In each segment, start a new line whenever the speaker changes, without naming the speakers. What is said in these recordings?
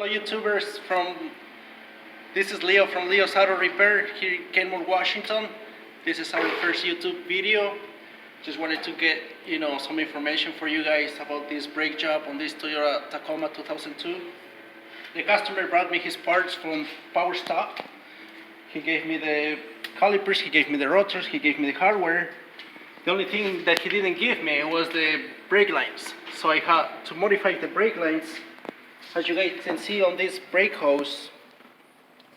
Hello YouTubers, this is Leo from Leo's Auto Repair here in Kenmore, Washington. This is our first YouTube video. Just wanted to get some information for you guys about this brake job on this Toyota Tacoma 2002. The customer brought me his parts from Power Stock. He gave me the calipers, he gave me the rotors, he gave me the hardware. The only thing that he didn't give me was the brake lines. So I had to modify the brake lines. As you guys can see on this brake hose,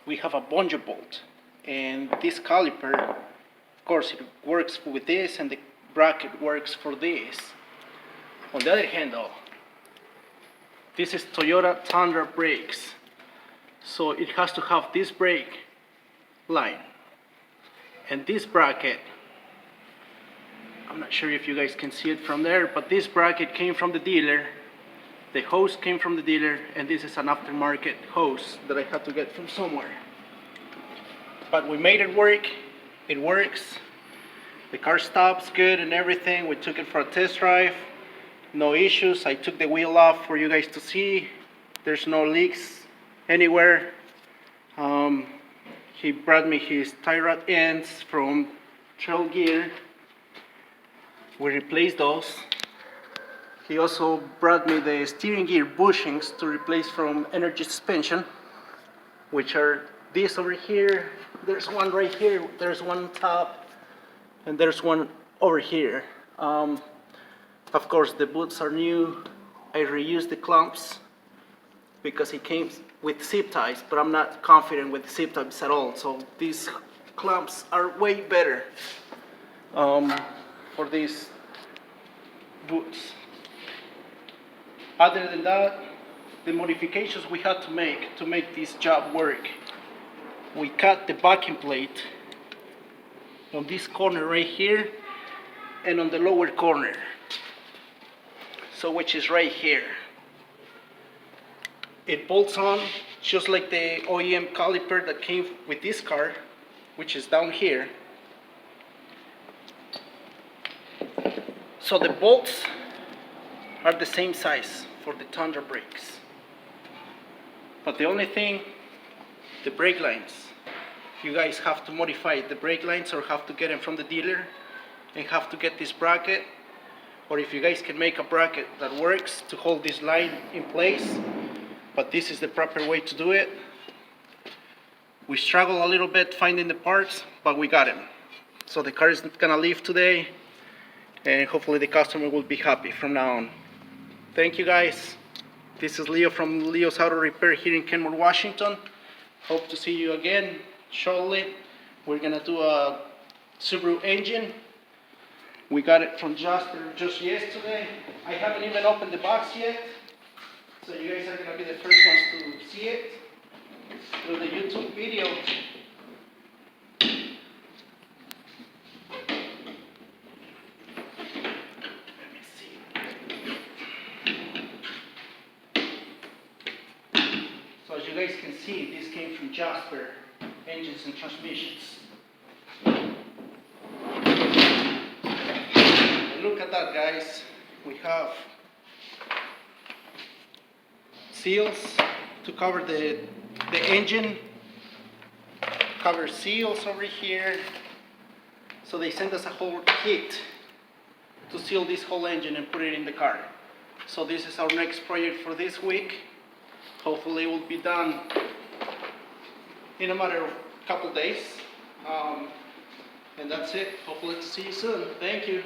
we have a bungee bolt. And this caliper, of course, it works with this, and the bracket works for this. On the other hand though, this is Toyota Tundra brakes. So it has to have this brake line and this bracket. I'm not sure if you guys can see it from there, but this bracket came from the dealer. The hose came from the dealer, and this is an aftermarket hose that I had to get from somewhere. But we made it work. It works. The car stops good and everything. We took it for a test drive. No issues. I took the wheel off for you guys to see. There's no leaks anywhere. He brought me his tie rod ends from trail gear. We replaced those. He also brought me the steering gear bushings to replace from energy suspension, which are these over here. There's one right here, there's one on top, and there's one over here. Of course, the boots are new. I reused the clamps because it came with zip ties, but I'm not confident with zip ties at all. So these clamps are way better for these boots. Other than that, the modifications we had to make this job work. We cut the backing plate on this corner right here and on the lower corner, so which is right here. It bolts on just like the OEM caliper that came with this car, which is down here. So the bolts are the same size for the Tundra brakes. But the only thing, the brake lines. You guys have to modify the brake lines or have to get them from the dealer and have to get this bracket. Or if you guys can make a bracket that works to hold this line in place, but this is the proper way to do it. We struggle a little bit finding the parts, but we got them. So the car is gonna leave today, and hopefully the customer will be happy from now on. Thank you guys. This is Leo from Leo's Auto Repair here in Kenmore, Washington. Hope to see you again shortly. We're gonna do a Subaru engine. We got it from Jasper just yesterday. I haven't even opened the box yet, so you guys are gonna be the first ones to see it through the YouTube video. So as you guys can see, this came from Jasper Engines and Transmissions. And look at that, guys. We have seals to cover the engine, cover seals over here. So they sent us a whole kit to seal this whole engine and put it in the car. So this is our next project for this week. Hopefully it will be done in a matter of a couple days. And that's it. Hopefully to see you soon. Thank you.